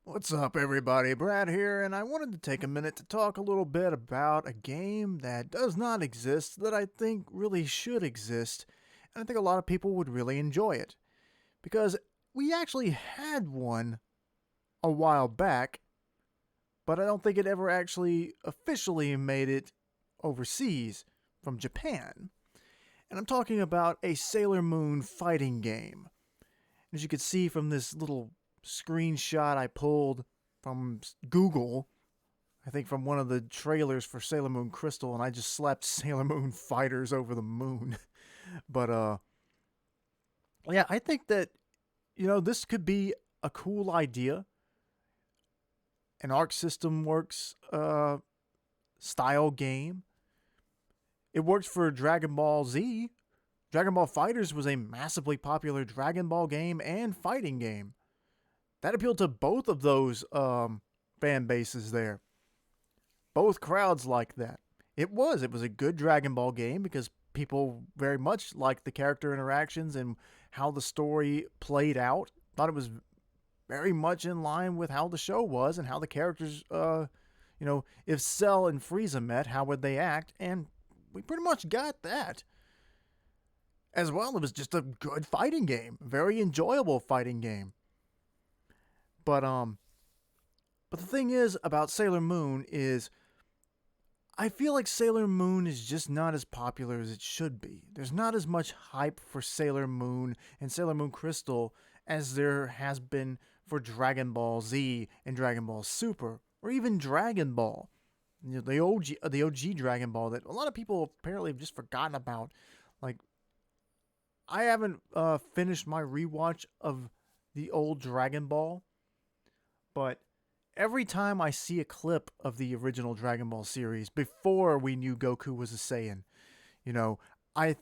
What's up, everybody? Brad here, and I wanted to take a minute to talk a little bit about a game that does not exist that I think really should exist, and I think a lot of people would really enjoy it. Because we actually had one a while back, but I don't think it ever actually officially made it overseas from Japan. And I'm talking about a Sailor Moon fighting game. As you can see from this little screenshot I pulled from Google, I think from one of the trailers for Sailor Moon Crystal, and I just slapped Sailor Moon FighterZ over the moon. But yeah, I think that this could be a cool idea. An Arc System Works style game. It works for Dragon Ball Z. Dragon Ball FighterZ was a massively popular Dragon Ball game and fighting game. That appealed to both of those fan bases there. Both crowds liked that. It was a good Dragon Ball game because people very much liked the character interactions and how the story played out. Thought it was very much in line with how the show was and how the characters, if Cell and Frieza met, how would they act? And we pretty much got that. As well, it was just a good fighting game, very enjoyable fighting game. But but the thing is about Sailor Moon is I feel like Sailor Moon is just not as popular as it should be. There's not as much hype for Sailor Moon and Sailor Moon Crystal as there has been for Dragon Ball Z and Dragon Ball Super, or even Dragon Ball. The OG Dragon Ball that a lot of people apparently have just forgotten about. Like, I haven't finished my rewatch of the old Dragon Ball, but every time I see a clip of the original Dragon Ball series before we knew Goku was a Saiyan, you know, I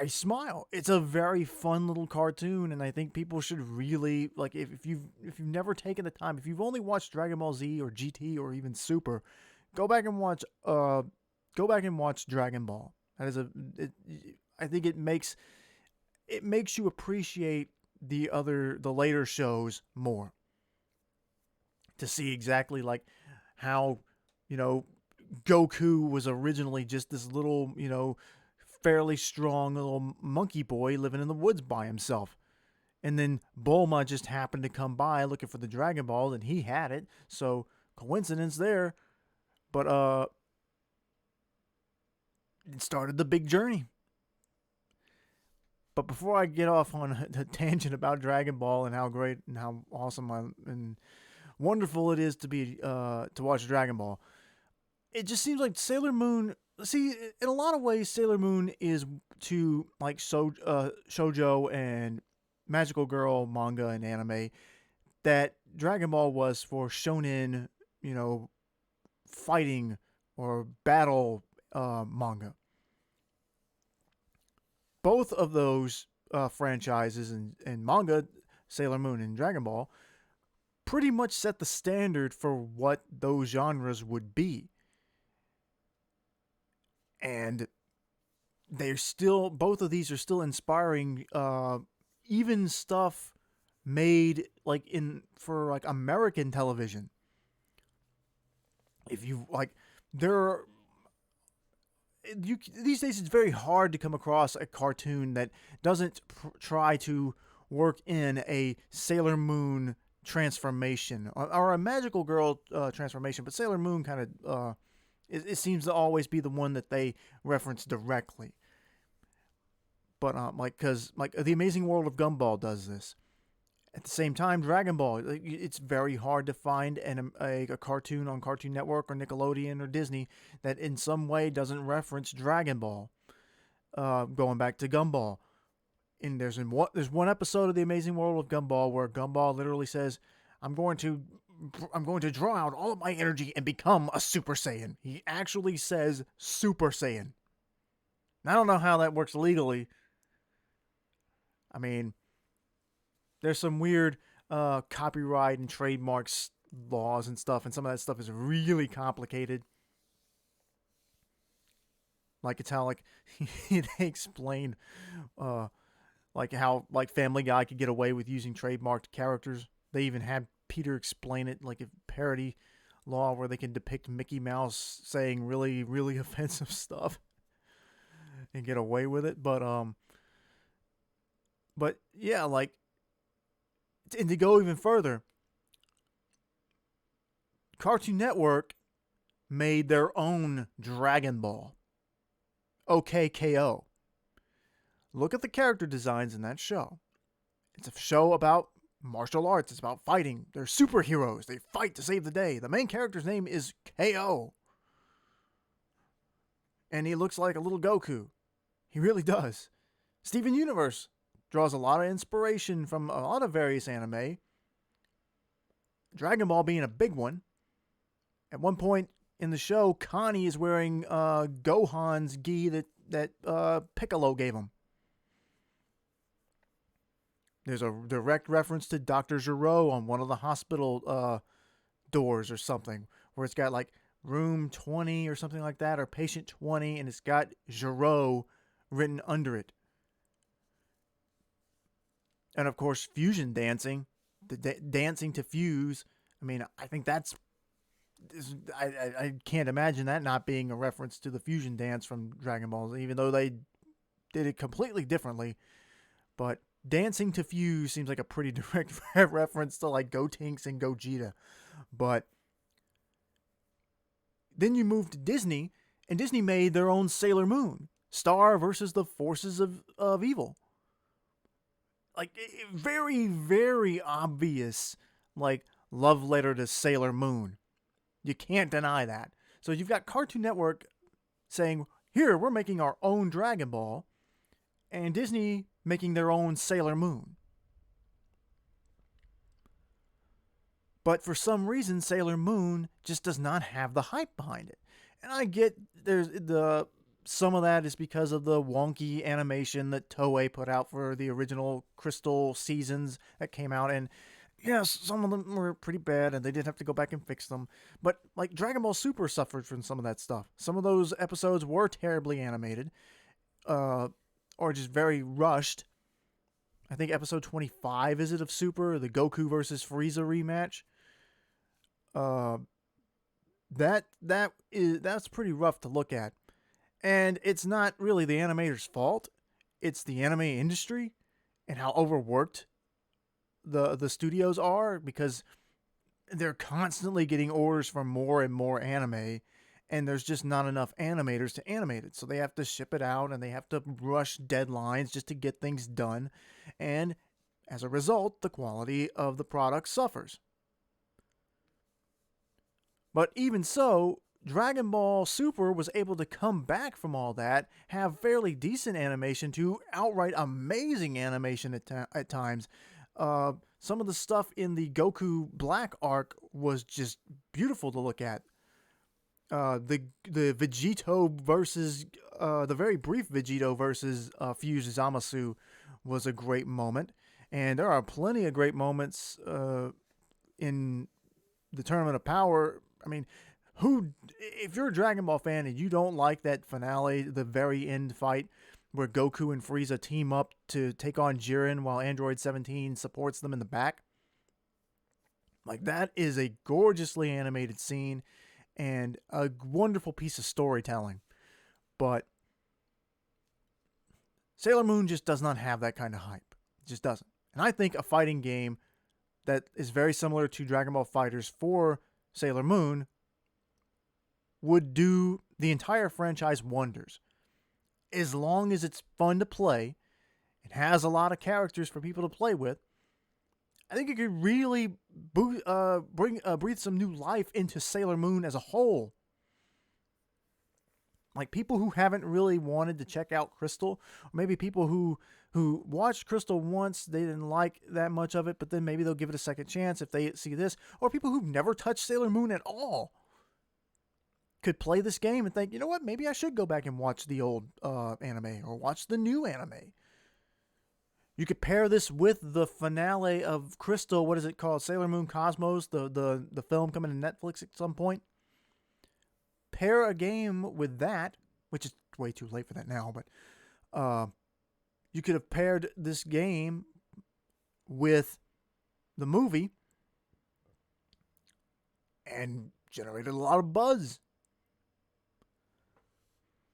I smile. It's a very fun little cartoon, and I think people should really like if you've never taken the time, if you've only watched Dragon Ball Z or GT or even Super, go back and watch Dragon Ball. That is I think it makes you appreciate the later shows more, to see exactly like how you know Goku was originally just this little fairly strong little monkey boy living in the woods by himself. And then Bulma just happened to come by looking for the Dragon Ball and he had it. So coincidence there. But it started the big journey. But before I get off on a tangent about Dragon Ball and how great and how awesome and wonderful it is to watch Dragon Ball, it just seems like Sailor Moon. See, in a lot of ways, Sailor Moon is to like shojo and magical girl manga and anime that Dragon Ball was for shonen, fighting or battle manga. Both of those franchises and manga, Sailor Moon and Dragon Ball, pretty much set the standard for what those genres would be. And they're still both of these are still inspiring even stuff made like in for like American television. If you like there are these days it's very hard to come across a cartoon that doesn't try to work in a Sailor Moon transformation or a magical girl transformation, but Sailor Moon kind of it seems to always be the one that they reference directly. But because the Amazing World of Gumball does this. At the same time, Dragon Ball, it's very hard to find a cartoon on Cartoon Network or Nickelodeon or Disney that in some way doesn't reference Dragon Ball. Going back to Gumball, and there's one episode of the Amazing World of Gumball where Gumball literally says, "I'm going to draw out all of my energy and become a Super Saiyan." He actually says Super Saiyan. I don't know how that works legally. I mean, there's some weird copyright and trademarks laws and stuff, and some of that stuff is really complicated. Like it's how like they explain like how like Family Guy could get away with using trademarked characters. They even had Peter Explain It, like a parody law where they can depict Mickey Mouse saying really, really offensive stuff and get away with it. But yeah, like, and to go even further, Cartoon Network made their own Dragon Ball. OKKO. Look at the character designs in that show. It's a show about martial arts. It's about fighting. They're superheroes. They fight to save the day. The main character's name is KO. And he looks like a little Goku. He really does. Steven Universe draws a lot of inspiration from a lot of various anime. Dragon Ball being a big one. At one point in the show, Connie is wearing Gohan's gi that Piccolo gave him. There's a direct reference to Dr. Gero on one of the hospital doors or something, where it's got like room 20 or something like that, or patient 20, and it's got Gero written under it. And of course, fusion dancing, the dancing to fuse. I mean, I think that's... I can't imagine that not being a reference to the fusion dance from Dragon Ball, even though they did it completely differently. But dancing to fuse seems like a pretty direct reference to like Gotenks and Gogeta. But then you move to Disney, and Disney made their own Sailor Moon. Star versus the forces of evil. Like, very, very obvious, like, love letter to Sailor Moon. You can't deny that. So you've got Cartoon Network saying, here, we're making our own Dragon Ball, and Disney making their own Sailor Moon. But for some reason, Sailor Moon just does not have the hype behind it. And I get some of that is because of the wonky animation that Toei put out for the original Crystal seasons that came out, and yes, some of them were pretty bad, and they did have to go back and fix them. But, like, Dragon Ball Super suffered from some of that stuff. Some of those episodes were terribly animated, or just very rushed. I think episode 25, is it, of Super, the Goku versus Frieza rematch? That's pretty rough to look at. And it's not really the animator's fault. It's the anime industry and how overworked the studios are, because they're constantly getting orders for more and more anime, and there's just not enough animators to animate it. So they have to ship it out, and they have to rush deadlines just to get things done. And as a result, the quality of the product suffers. But even so, Dragon Ball Super was able to come back from all that, have fairly decent animation to outright amazing animation at times. Some of the stuff in the Goku Black arc was just beautiful to look at. The Vegito versus the very brief Vegito versus Fuse Zamasu was a great moment, and there are plenty of great moments in the Tournament of Power. I mean, if you're a Dragon Ball fan and you don't like that finale, the very end fight where Goku and Frieza team up to take on Jiren while Android 17 supports them in the back, like, that is a gorgeously animated scene and a wonderful piece of storytelling. But Sailor Moon just does not have that kind of hype. It just doesn't. And I think a fighting game that is very similar to Dragon Ball FighterZ for Sailor Moon would do the entire franchise wonders. As long as it's fun to play, it has a lot of characters for people to play with, I think it could really breathe some new life into Sailor Moon as a whole. Like, people who haven't really wanted to check out Crystal, or maybe people who watched Crystal once, they didn't like that much of it, but then maybe they'll give it a second chance if they see this, or people who've never touched Sailor Moon at all could play this game and think, you know what, maybe I should go back and watch the old anime, or watch the new anime. You could pair this with the finale of Crystal, what is it called? Sailor Moon Cosmos, the film coming to Netflix at some point. Pair a game with that, which is way too late for that now, but you could have paired this game with the movie and generated a lot of buzz.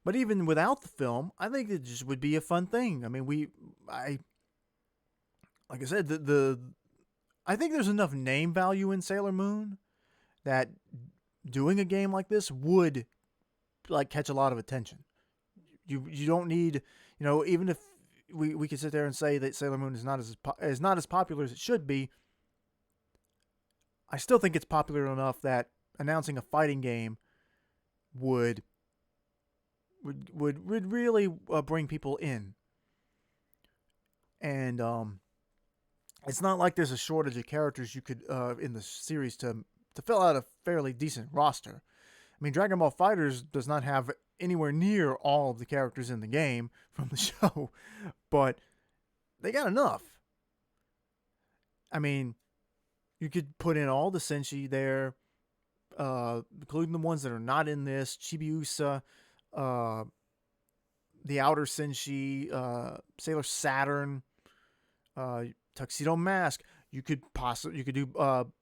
But even without the film, I think it just would be a fun thing. I mean, like I said, I think there's enough name value in Sailor Moon that doing a game like this would like catch a lot of attention. You don't need, even if we could sit there and say that Sailor Moon is not as popular as it should be, I still think it's popular enough that announcing a fighting game would really bring people in. And it's not like there's a shortage of characters you could in the series to fill out a fairly decent roster. I mean, Dragon Ball FighterZ does not have anywhere near all of the characters in the game from the show, but they got enough. I mean, you could put in all the Senshi there, including the ones that are not in this, Chibiusa, the Outer Senshi, Sailor Saturn, Tuxedo Mask. You could do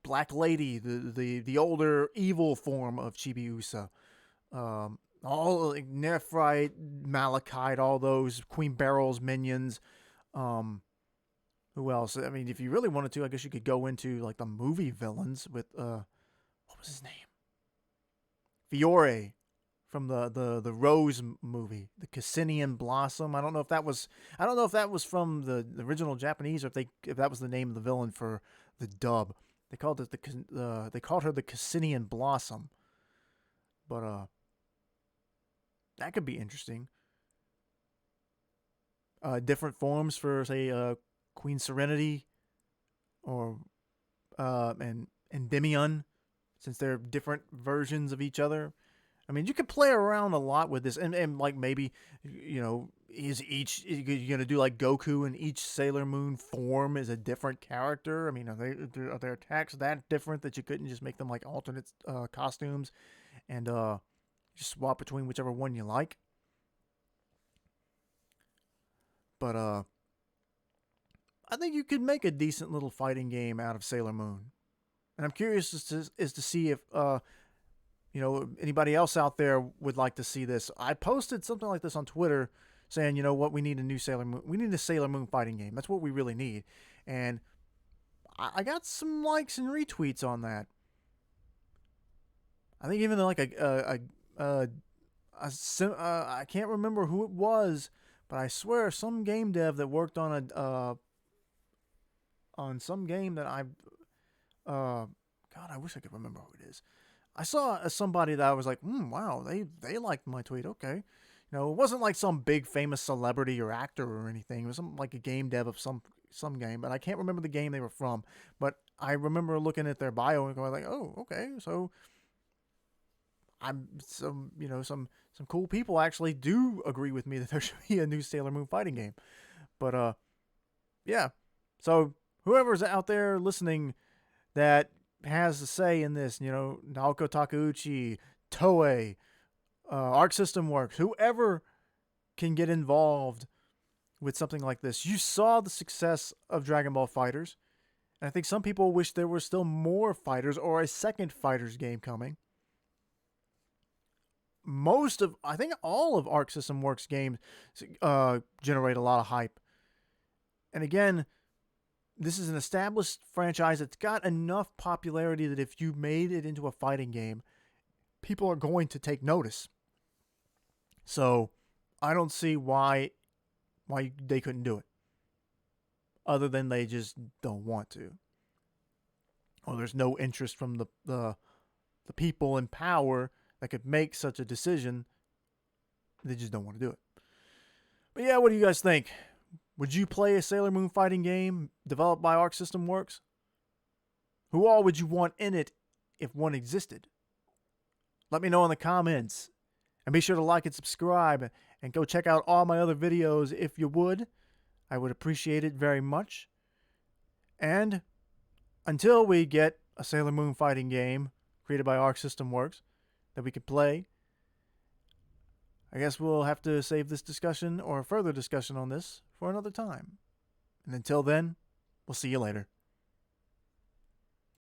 Black Lady, the older evil form of Chibiusa. All like Nephrite, Malachite, all those Queen Barrel's minions. Who else? I mean, if you really wanted to, I guess you could go into like the movie villains with what was his name? Fiore from the Rose movie, the Cassinian Blossom. I don't know if that was from the original Japanese or if that was the name of the villain for the dub. They called her the Cassinian Blossom. But that could be interesting. Different forms for say Queen Serenity or and Endymion, since they're different versions of each other. I mean, you could play around a lot with this, and like maybe, is you're gonna do like Goku, and each Sailor Moon form is a different character? I mean, are their attacks that different that you couldn't just make them like alternate costumes, and just swap between whichever one you like? But I think you could make a decent little fighting game out of Sailor Moon, and I'm curious as to see if anybody else out there would like to see this. I posted something like this on Twitter saying, we need a new Sailor Moon. We need a Sailor Moon fighting game. That's what we really need. And I got some likes and retweets on that. I think even like I can't remember who it was, but I swear some game dev that worked on some game that God, I wish I could remember who it is. I saw somebody that I was like, wow, they liked my tweet. Okay. It wasn't like some big famous celebrity or actor or anything. It was like a game dev of some game, but I can't remember the game they were from. But I remember looking at their bio and going like, oh, okay. So some cool people actually do agree with me that there should be a new Sailor Moon fighting game. But yeah. So whoever's out there listening that has a say in this, Naoko Takeuchi, Toei, Arc System Works, whoever can get involved with something like this. You saw the success of Dragon Ball FighterZ, and I think some people wish there were still more fighters or a second FighterZ game coming. I think all of Arc System Works games generate a lot of hype. And again, this is an established franchise that's got enough popularity that if you made it into a fighting game, people are going to take notice. So I don't see why they couldn't do it. Other than they just don't want to. Or there's no interest from the people in power that could make such a decision. They just don't want to do it. But yeah, what do you guys think? Would you play a Sailor Moon fighting game developed by Arc System Works? Who all would you want in it if one existed? Let me know in the comments. And be sure to like and subscribe. And go check out all my other videos if you would. I would appreciate it very much. And until we get a Sailor Moon fighting game created by Arc System Works that we could play, I guess we'll have to save this discussion or further discussion on this for another time. And until then, we'll see you later.